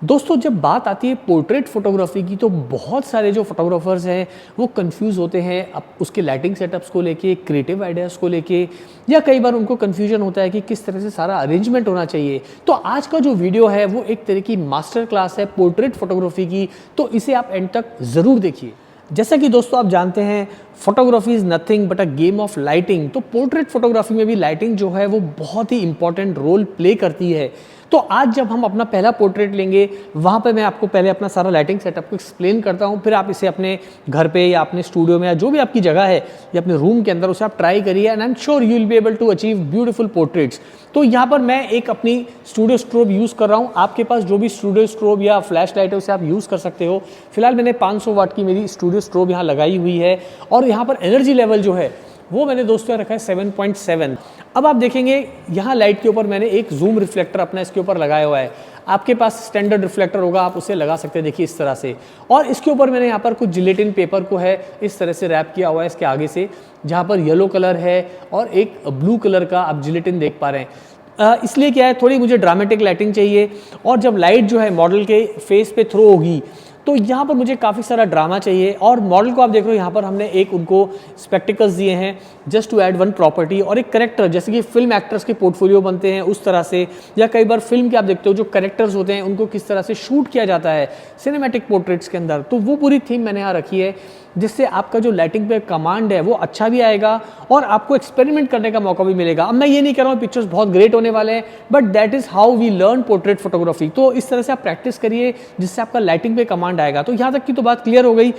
दोस्तों जब बात आती है पोर्ट्रेट फोटोग्राफी की तो बहुत सारे जो फोटोग्राफर्स हैं वो कंफ्यूज होते हैं अब उसके लाइटिंग सेटअप्स को लेके, क्रिएटिव आइडियाज़ को लेके, या कई बार उनको कंफ्यूजन होता है कि किस तरह से सारा अरेंजमेंट होना चाहिए। तो आज का जो वीडियो है वो एक तरह की मास्टर क्लास है पोर्ट्रेट फोटोग्राफी की, तो इसे आप एंड तक ज़रूर देखिए। जैसा कि दोस्तों आप जानते हैं photography is nothing but a game of lighting. तो पोर्ट्रेट फोटोग्राफी में भी लाइटिंग जो है वो बहुत ही इंपॉर्टेंट रोल प्ले करती है। तो आज जब हम अपना पहला पोर्ट्रेट लेंगे वहाँ पे मैं आपको पहले अपना सारा लाइटिंग सेटअप को एक्सप्लेन करता हूँ, फिर आप इसे अपने घर पे या अपने स्टूडियो में या जो भी आपकी जगह है या अपने रूम के अंदर उसे आप ट्राई करिए and I am sure you will be able to achieve beautiful portraits. तो यहाँ पर मैं एक अपनी स्टूडियो स्ट्रोब यूज़ कर रहा हूँ। आपके पास जो भी स्टूडियो स्ट्रोब या फ्लैश लाइट है उसे आप यूज़ कर सकते हो। फिलहाल मैंने 500 वाट की मेरी स्टूडियो स्ट्रोब यहाँ लगाई हुई है और यहाँ पर एनर्जी लेवल जो है वो मैंने दोस्तों रखा है 7.7। अब आप देखेंगे यहाँ लाइट के ऊपर मैंने एक जूम रिफ्लेक्टर अपना इसके ऊपर लगाया हुआ है। आपके पास स्टैंडर्ड रिफ्लेक्टर होगा, आप उसे लगा सकते हैं, देखिए इस तरह से। और इसके ऊपर मैंने यहाँ पर कुछ जिलेटिन पेपर को है इस तरह से रैप किया हुआ है इसके आगे से, जहाँ पर येलो कलर है और एक ब्लू कलर का आप जिलेटिन देख पा रहे हैं। इसलिए क्या है, थोड़ी मुझे ड्रामेटिक लाइटिंग चाहिए और जब लाइट जो है मॉडल के फेस पे थ्रो होगी तो यहाँ पर मुझे काफ़ी सारा ड्रामा चाहिए। और मॉडल को आप देख रहे हो यहाँ पर हमने एक उनको स्पेक्टिकल्स दिए हैं just to add one property, और एक करेक्टर जैसे कि फिल्म एक्टर्स के पोर्टफोलियो बनते हैं उस तरह से, या कई बार फिल्म के आप देखते हो जो करेक्टर्स होते हैं उनको किस तरह से शूट किया जाता है सिनेमैटिक पोर्ट्रेट्स के अंदर, तो वो पूरी थीम मैंने यहाँ रखी है जिससे आपका जो लाइटिंग पे कमांड है वो अच्छा भी आएगा और आपको एक्सपेरिमेंट करने का मौका भी मिलेगा। अब मैं ये नहीं कह रहा हूँ पिक्चर्स बहुत ग्रेट होने वाले हैं, but that is how we learn portrait photography. तो इस तरह से आप प्रैक्टिस करिए जिससे आपका लाइटिंग पे कमांड आएगा। तो यहाँ तक की तो बात क्लियर हो गई।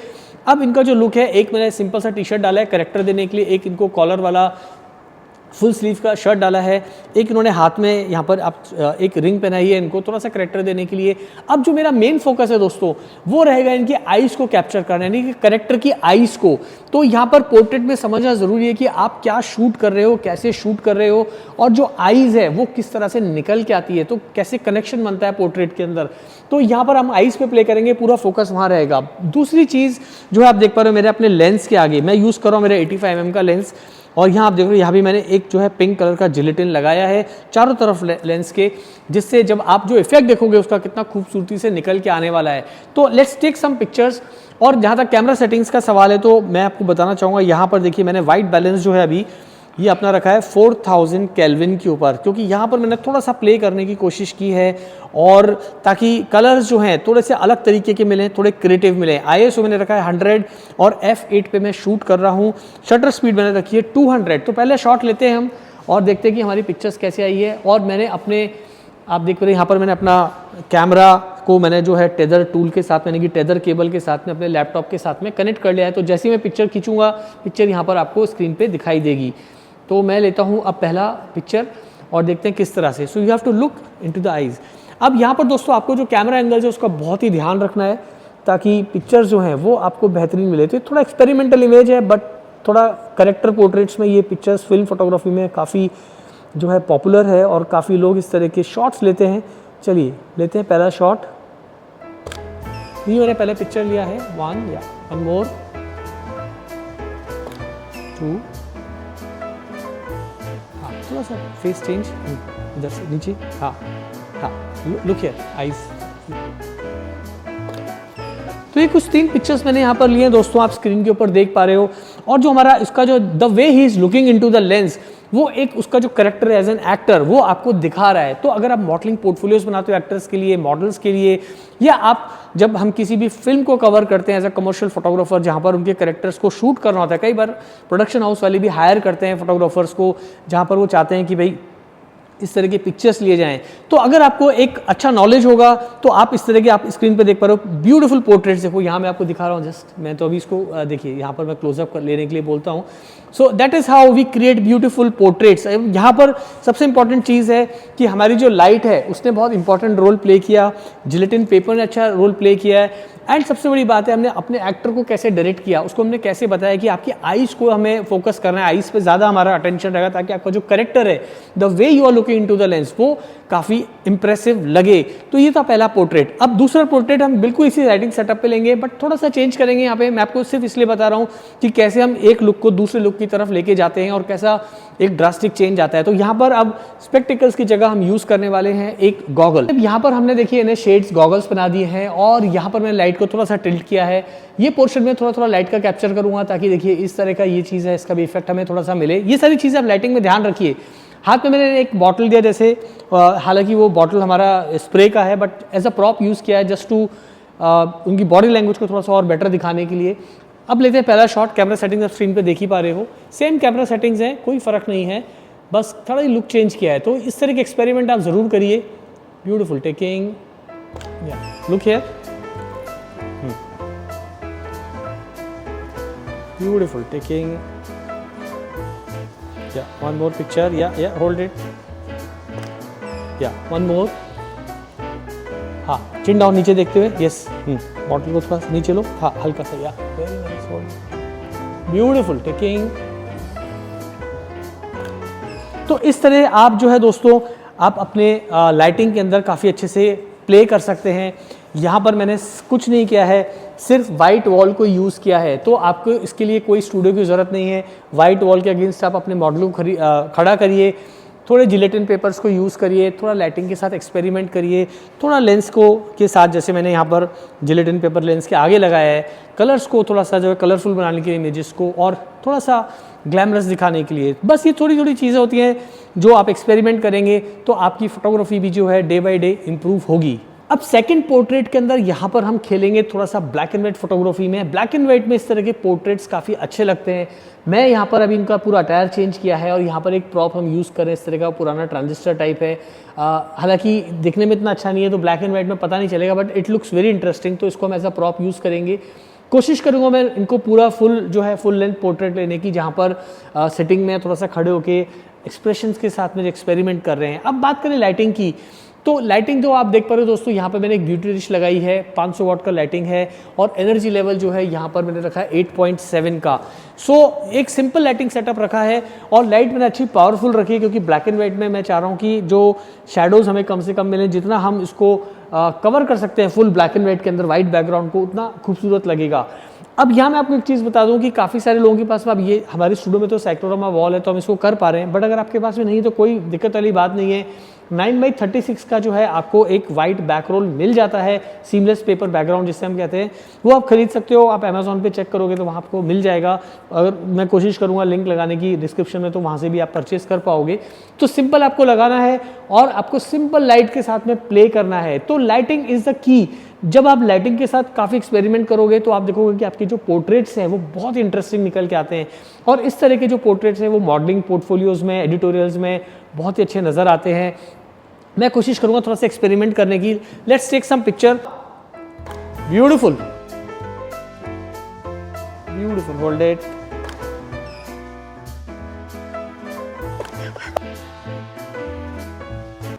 अब इनका जो लुक है, एक मैंने सिंपल सा टी शर्ट डाला है करेक्टर देने के लिए, एक इनको कॉलर वाला फुल स्लीव का शर्ट डाला है, एक इन्होंने हाथ में यहाँ पर आप एक रिंग पहनाई है इनको थोड़ा सा करेक्टर देने के लिए। अब जो मेरा मेन फोकस है दोस्तों वो रहेगा इनकी आईज को कैप्चर करना, यानी कि करेक्टर की आईज को। तो यहाँ पर पोर्ट्रेट में समझना जरूरी है कि आप क्या शूट कर रहे हो, कैसे शूट कर रहे हो, और जो आईज है वो किस तरह से निकल के आती है, तो कैसे कनेक्शन बनता है पोर्ट्रेट के अंदर। तो यहाँ पर हम आईज पे प्ले करेंगे, पूरा फोकस वहाँ रहेगा। दूसरी चीज़ जो है आप देख पा रहे हो मेरे अपने लेंस के आगे मैं यूज़ कर रहा हूँ मेरा 85mm का लेंस, और यहाँ आप देख रहे हो यहाँ भी मैंने एक जो है पिंक कलर का जिलेटिन लगाया है चारों तरफ लेंस के, जिससे जब आप जो इफेक्ट देखोगे उसका कितना खूबसूरती से निकल के आने वाला है। तो लेट्स टेक सम पिक्चर्स। और जहाँ तक कैमरा सेटिंग्स का सवाल है तो मैं आपको बताना चाहूँगा, यहाँ पर देखिए मैंने वाइट बैलेंस जो है अभी ये अपना रखा है 4000 केल्विन के ऊपर, क्योंकि यहाँ पर मैंने थोड़ा सा प्ले करने की कोशिश की है और ताकि कलर्स जो हैं थोड़े से अलग तरीके के मिलें, थोड़े क्रिएटिव मिलें। ISO मैंने रखा है 100 और f8 पे मैं शूट कर रहा हूँ। शटर स्पीड मैंने रखी है 200। तो पहले शॉट लेते हैं हम और देखते हैं कि हमारी पिक्चर्स कैसे आई है। और मैंने अपने आप देख रहे हैं यहाँ पर मैंने अपना कैमरा को मैंने जो है टेदर टूल के साथ, यानी कि टेदर केबल के साथ में अपने लैपटॉप के साथ में कनेक्ट कर लिया है। तो जैसे ही मैं पिक्चर खींचूंगा पिक्चर यहाँ पर आपको स्क्रीन पे दिखाई देगी। तो मैं लेता हूँ अब पहला पिक्चर और देखते हैं किस तरह से। So you have to look into the eyes. अब यहाँ पर दोस्तों आपको जो कैमरा एंगल है उसका बहुत ही ध्यान रखना है ताकि पिक्चर जो हैं वो आपको बेहतरीन मिले। तो थोड़ा एक्सपेरिमेंटल इमेज है बट थोड़ा करेक्टर पोर्ट्रेट्स में ये पिक्चर्स फिल्म फोटोग्राफी में काफ़ी जो है पॉपुलर है और काफ़ी लोग इस तरह के शॉट्स लेते हैं। चलिए लेते हैं पहला शॉट। ये मैंने पहले पिक्चर लिया है, वन मोर, 2, हाँ थोड़ा सा फेस चेंज इधर से नीचे, हाँ लुक हियर आईज। तो ये कुछ 3 पिक्चर्स मैंने यहाँ पर लिए हैं दोस्तों, आप स्क्रीन के ऊपर देख पा रहे हो। और जो हमारा इसका जो the way he is looking into the lens, वो एक उसका जो करेक्टर एज एन एक्टर वो आपको दिखा रहा है। तो अगर आप मॉडलिंग पोर्टफोलियोज बनाते हो एक्टर्स के लिए, मॉडल्स के लिए, या आप जब हम किसी भी फिल्म को कवर करते हैं एज अ कमर्शियल फोटोग्राफर जहाँ पर उनके करेक्टर्स को शूट करना होता है, कई बार प्रोडक्शन हाउस वाले भी हायर करते हैं फोटोग्राफर्स को जहाँ पर वो चाहते हैं कि भाई इस तरह के पिक्चर्स लिए जाएं। तो अगर आपको एक अच्छा नॉलेज होगा तो आप इस तरह के आप स्क्रीन पे देख पा रहे हो ब्यूटीफुल पोर्ट्रेट्स। देखो यहाँ मैं आपको दिखा रहा हूँ जस्ट, मैं तो अभी इसको देखिए यहाँ पर मैं क्लोजअप लेने के लिए बोलता हूँ। So that is how we create beautiful portraits. यहाँ पर सबसे इंपॉर्टेंट चीज़ है कि हमारी जो लाइट है उसने बहुत इंपॉर्टेंट रोल प्ले किया, जिलेटिन पेपर ने अच्छा रोल प्ले किया है, एंड सबसे बड़ी बात है हमने अपने एक्टर को कैसे डायरेक्ट किया, उसको हमने कैसे बताया कि आपकी आईज को हमें फोकस करना है, आईज पे ज़्यादा हमारा अटेंशन रहेगा ताकि आपका जो करेक्टर है the way you are looking into the lens वो काफ़ी इंप्रेसिव लगे। तो ये था पहला पोर्ट्रेट। अब दूसरा पोर्ट्रेट हम बिल्कुल इसी लाइटिंग सेटअप पे लेंगे बट थोड़ा सा चेंज करेंगे। यहाँ पे मैं आपको सिर्फ इसलिए बता रहा हूँ कि कैसे हम एक लुक को दूसरे लुक की तरफ लेके जाते हैं और कैसा एक ड्रास्टिक चेंज आता है। तो यहाँ पर अब स्पेक्टिकल्स की जगह हम यूज़ करने वाले हैं एक गॉगल। अब यहाँ पर हमने देखिए इन्हें शेड्स गॉगल्स बना दिए हैं और यहाँ पर मैंने लाइट को थोड़ा सा टिल्ट किया है। ये पोर्शन में थोड़ा थोड़ा लाइट का कैप्चर करूँगा ताकि देखिए इस तरह का ये चीज़ है, इसका भी इफेक्ट हमें थोड़ा सा मिले। ये सारी चीज़ें आप लाइटिंग में ध्यान रखिए। हाथ में मैंने एक बॉटल दिया जैसे, हालांकि वो बॉटल हमारा स्प्रे का है but as a prop use किया है जस्ट टू उनकी बॉडी लैंग्वेज को थोड़ा सा और बेटर दिखाने के लिए। अब लेते हैं पहला शॉट। कैमरा सेटिंग्स आप स्क्रीन पे देख ही पा रहे हो, सेम कैमरा सेटिंग्स हैं, कोई फ़र्क नहीं है, बस थोड़ा ही लुक चेंज किया है। तो इस तरह के एक्सपेरिमेंट आप ज़रूर करिए। Beautiful taking, look here, beautiful taking, one more picture, या होल्ड इट, या वन मोर, हाँ चिन डाउन नीचे देखते हुए, यस, बॉटल को थोड़ा नीचे लो, हाँ हल्का सा, या very nice, hold, beautiful taking. तो इस तरह आप जो है दोस्तों आप अपने लाइटिंग के अंदर काफ़ी अच्छे से प्ले कर सकते हैं। यहाँ पर मैंने कुछ नहीं किया है, सिर्फ वाइट वॉल को यूज़ किया है। तो आपको इसके लिए कोई स्टूडियो की ज़रूरत नहीं है। वाइट वॉल के अगेंस्ट आप अपने मॉडल को खड़ा करिए, थोड़े जिलेटिन पेपर्स को यूज़ करिए, थोड़ा लाइटिंग के साथ एक्सपेरिमेंट करिए, थोड़ा लेंस को के साथ, जैसे मैंने यहाँ पर जिलेटिन पेपर लेंस के आगे लगाया है, कलर्स को थोड़ा सा जो है कलरफुल बनाने के लिए इमेजेस को और थोड़ा सा ग्लैमरस दिखाने के लिए। बस ये थोड़ी थोड़ी चीज़ें होती हैं जो आप एक्सपेरिमेंट करेंगे तो आपकी फोटोग्राफी भी जो है डे बाई डे इम्प्रूव होगी। अब सेकंड पोर्ट्रेट के अंदर यहाँ पर हम खेलेंगे थोड़ा सा ब्लैक एंड वाइट फोटोग्राफी में। ब्लैक एंड वाइट में इस तरह के पोर्ट्रेट्स काफ़ी अच्छे लगते हैं। मैं यहाँ पर अभी इनका पूरा अटायर चेंज किया है और यहाँ पर एक प्रॉप हम यूज़ कर रहे हैं, इस तरह का पुराना ट्रांजिस्टर टाइप है। हालांकि दिखने में इतना अच्छा नहीं है तो ब्लैक एंड वाइट में पता नहीं चलेगा, but it looks very interesting. तो इसको हम एज अ प्रॉप यूज़ करेंगे। कोशिश करूँगा मैं इनको पूरा फुल लेंथ पोर्ट्रेट लेने की, जहाँ पर सेटिंग में थोड़ा सा खड़े होके एक्सप्रेशंस के साथ में जो एक्सपेरिमेंट कर रहे हैं। अब बात करें लाइटिंग की, तो लाइटिंग जो आप देख पा रहे हो दोस्तों, यहाँ पर मैंने एक ब्यूटी डिश लगाई है, 500 वाट का लाइटिंग है और एनर्जी लेवल जो है यहाँ पर मैंने रखा है 8.7 का। सो एक सिंपल लाइटिंग सेटअप रखा है और लाइट मैंने अच्छी पावरफुल रखी है, क्योंकि ब्लैक एंड वाइट में मैं चाह रहा हूँ कि जो शेडोज़ हमें कम से कम मिले, जितना हम इसको कवर कर सकते हैं फुल ब्लैक एंड वाइट के अंदर वाइट बैकग्राउंड को, उतना खूबसूरत लगेगा। अब यहाँ मैं आपको एक चीज़ बता दूँ कि काफ़ी सारे लोगों के पास में, अब ये हमारे स्टूडियो में तो साइक्लोरामा वॉल है तो हम इसको कर पा रहे हैं, बट अगर आपके पास में नहीं तो कोई दिक्कत वाली बात नहीं है। 9x36 का जो है आपको एक वाइट बैकरोल मिल जाता है, सीमलेस पेपर बैकग्राउंड जिससे हम कहते हैं, वो आप खरीद सकते हो। आप अमेजोन पे चेक करोगे तो वहाँ आपको मिल जाएगा। अगर मैं कोशिश करूँगा लिंक लगाने की डिस्क्रिप्शन में, तो वहाँ से भी आप परचेस कर पाओगे। तो सिंपल आपको लगाना है और आपको सिंपल लाइट के साथ में प्ले करना है। तो लाइटिंग इज़ द की। जब आप लाइटिंग के साथ काफ़ी एक्सपेरिमेंट करोगे तो आप देखोगे कि आपके जो पोर्ट्रेट्स हैं वो बहुत इंटरेस्टिंग निकल के आते हैं। और इस तरह के जो पोर्ट्रेट्स हैं वो मॉडलिंग पोर्टफोलियोज़ में, एडिटोरियल्स में बहुत ही अच्छे नज़र आते हैं। मैं कोशिश करूँगा थोड़ा सा एक्सपेरिमेंट करने की। Let's take some picture. Beautiful, beautiful, hold it.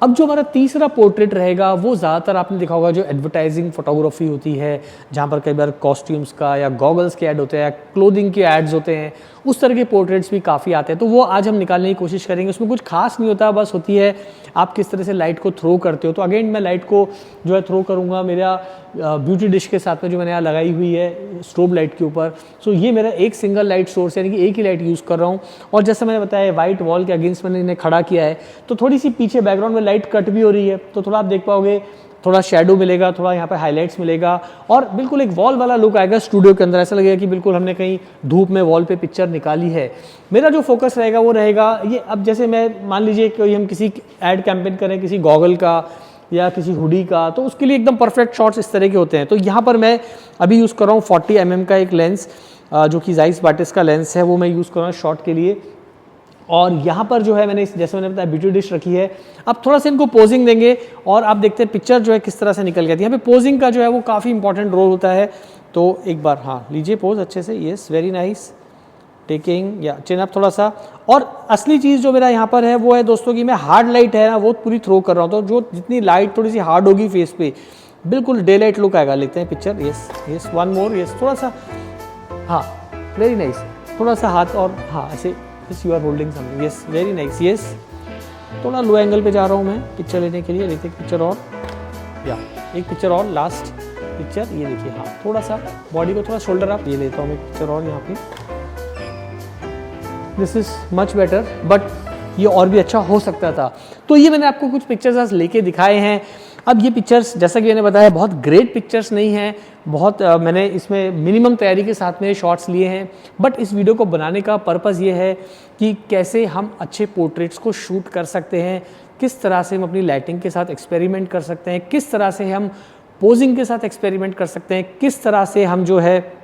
अब जो हमारा तीसरा पोर्ट्रेट रहेगा वो ज़्यादातर आपने देखा होगा जो एडवर्टाइजिंग फोटोग्राफी होती है, जहाँ पर कई बार कॉस्ट्यूम्स का या गॉगल्स के ऐड होते हैं, क्लोथिंग के एड्स होते हैं, उस तरह के पोर्ट्रेट्स भी काफ़ी आते हैं। तो वो आज हम निकालने की कोशिश करेंगे। उसमें कुछ खास नहीं होता, बस होती है आप किस तरह से लाइट को थ्रो करते हो। तो अगेन मैं लाइट को जो है थ्रो करूँगा मेरा ब्यूटी डिश के साथ में जो मैंने यहाँ लगाई हुई है स्ट्रोब लाइट के ऊपर। सो ये मेरा एक सिंगल लाइट सोर्स यानी कि एक ही लाइट यूज़ कर रहा हूँ। और जैसे मैंने बताया वाइट वॉल के अगेंस्ट मैंने इन्हें खड़ा किया है, तो थोड़ी सी पीछे बैकग्राउंड में लाइट कट भी हो रही है, तो थोड़ा आप देख पाओगे, थोड़ा शेडो मिलेगा, थोड़ा यहाँ पे हाइलाइट्स मिलेगा और बिल्कुल एक वॉल वाला लुक आएगा स्टूडियो के अंदर। ऐसा लगेगा कि बिल्कुल हमने कहीं धूप में वॉल पे पिक्चर निकाली है। मेरा जो फोकस रहेगा वो रहेगा ये, अब जैसे मैं मान लीजिए कि हम किसी एड कैंपेन करें, किसी गॉगल का या किसी हुडी का, तो उसके लिए एकदम परफेक्ट शॉट्स इस तरह के होते हैं। तो यहाँ पर मैं अभी यूज़ कर रहा हूँ 40 mm का एक लेंस, जो कि जाइस बाटिस का लेंस है, वो मैं यूज़ कर रहा हूँ शॉट के लिए। और यहाँ पर जो है मैंने जैसे मैंने बताया ब्यूटी डिश रखी है। अब थोड़ा सा इनको पोजिंग देंगे और आप देखते हैं पिक्चर जो है किस तरह से निकल गई है। यहाँ पे पोजिंग का जो है वो काफ़ी इंपॉर्टेंट रोल होता है। तो एक बार हाँ लीजिए पोज अच्छे से, येस वेरी नाइस, टेकिंग या चिन अप थोड़ा सा। और असली चीज़ जो मेरा यहाँ पर है वो है दोस्तों कि मैं हार्ड लाइट है ना वो पूरी थ्रो कर रहा हूँ। तो जो जितनी लाइट थोड़ी सी हार्ड होगी फेस पे, बिल्कुल डे लाइट लुक आएगा। लेते हैं picture, yes yes, one more, yes थोड़ा सा, हाँ वेरी नाइस, थोड़ा सा हाथ और हाँ ऐसे, yes you are holding something, yes very nice, yes थोड़ा लो एंगल पे जा रहा हूँ मैं पिक्चर लेने के लिए। लेते एक पिक्चर और, या एक पिक्चर और, लास्ट पिक्चर ये देखिए, हाँ थोड़ा सा बॉडी को थोड़ा शोल्डर अप, ये लेता हूँ मैं पिक्चर और यहाँ पे। This is much better, but ये और भी अच्छा हो सकता था। तो ये मैंने आपको कुछ पिक्चर्स आज लेके दिखाए हैं। अब ये पिक्चर्स जैसा कि मैंने बताया बहुत ग्रेट पिक्चर्स नहीं हैं, बहुत मैंने इसमें मिनिमम तैयारी के साथ में शॉट्स लिए हैं, बट इस वीडियो को बनाने का पर्पज़ ये है कि कैसे हम अच्छे पोर्ट्रेट्स को शूट कर सकते हैं, किस तरह से हम अपनी लाइटिंग के साथ एक्सपेरिमेंट कर सकते हैं, किस तरह से हम पोजिंग के साथ एक्सपेरिमेंट कर सकते हैं, किस तरह से हम जो है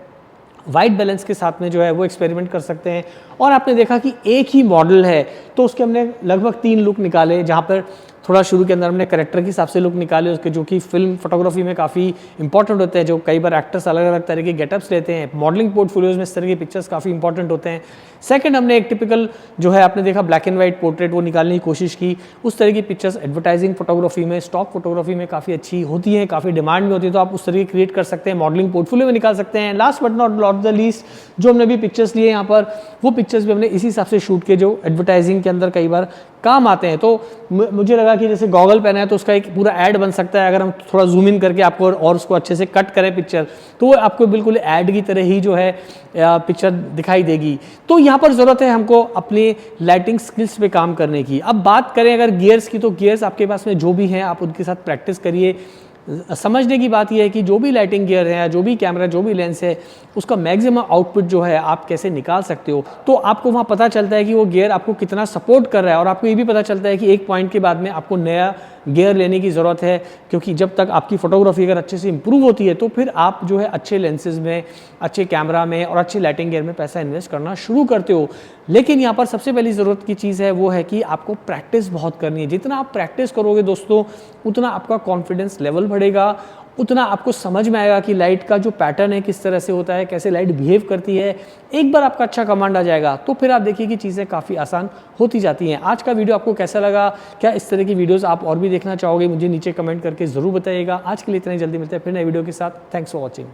वाइट बैलेंस के साथ में जो है वो एक्सपेरिमेंट कर सकते हैं। और आपने देखा कि एक ही मॉडल है तो उसके हमने लगभग 3 लुक निकाले, जहाँ पर थोड़ा शुरू के अंदर हमने करेक्टर के हिसाब से लुक निकाले उसके, जो कि फिल्म फोटोग्राफी में काफ़ी इंपॉर्टेंट होते हैं, जो कई बार एक्टर्स अलग अलग तरह के गेटअप्स लेते हैं। मॉडलिंग पोर्टफोलियोज में इस तरह के पिक्चर्स काफ़ी इंपॉर्टेंट होते हैं। सेकंड, हमने एक टिपिकल जो है आपने देखा ब्लैक एंड वाइट पोर्ट्रेट वो निकालने की कोशिश की। उस तरह की पिक्चर्स एडवर्टाइजिंग फोटोग्राफी में, स्टॉक फोटोग्राफी में काफ़ी अच्छी होती हैं, काफ़ी डिमांड में होती है, तो आप उस तरह की क्रिएट कर सकते हैं, मॉडलिंग पोर्टफोलियो में निकाल सकते हैं। Last but not the least, जो हमने भी पिक्चर्स लिए यहाँ पर, वो पिक्चर्स भी हमने इसी हिसाब से शूट किए जो एडवर्टाइजिंग के अंदर कई बार काम आते हैं। तो मुझे लगा कि जैसे गॉगल पहना है तो उसका एक पूरा ऐड बन सकता है, अगर हम थोड़ा जूम इन करके आपको और उसको अच्छे से कट करें पिक्चर, तो वो आपको बिल्कुल ऐड की तरह ही जो है पिक्चर दिखाई देगी। तो यहाँ पर ज़रूरत है हमको अपने लाइटिंग स्किल्स पे काम करने की। अब बात करें अगर गियर्स की, तो गियर्स आपके पास में जो भी हैं आप उनके साथ प्रैक्टिस करिए। समझने की बात यह है कि जो भी लाइटिंग गियर है, जो भी कैमरा, जो भी लेंस है, उसका मैक्सिमम आउटपुट जो है आप कैसे निकाल सकते हो, तो आपको वहाँ पता चलता है कि वो गियर आपको कितना सपोर्ट कर रहा है। और आपको ये भी पता चलता है कि एक पॉइंट के बाद में आपको नया गियर लेने की ज़रूरत है, क्योंकि जब तक आपकी फोटोग्राफी अगर अच्छे से इंप्रूव होती है तो फिर आप जो है अच्छे लेंसेज में, अच्छे कैमरा में और अच्छे लाइटिंग गियर में पैसा इन्वेस्ट करना शुरू करते हो। लेकिन यहाँ पर सबसे पहली ज़रूरत की चीज़ है वो है कि आपको प्रैक्टिस बहुत करनी है। जितना आप प्रैक्टिस करोगे दोस्तों, उतना आपका कॉन्फिडेंस लेवल बढ़ेगा, उतना आपको समझ में आएगा कि लाइट का जो पैटर्न है किस तरह से होता है, कैसे लाइट बिहेव करती है। एक बार आपका अच्छा कमांड आ जाएगा तो फिर आप देखिए कि चीज़ें काफ़ी आसान होती जाती हैं। आज का वीडियो आपको कैसा लगा? क्या इस तरह की वीडियोस आप और भी देखना चाहोगे? मुझे नीचे कमेंट करके ज़रूर बताइएगा। आज के लिए इतना ही, जल्दी मिलते हैं फिर नए वीडियो के साथ। Thanks for watching.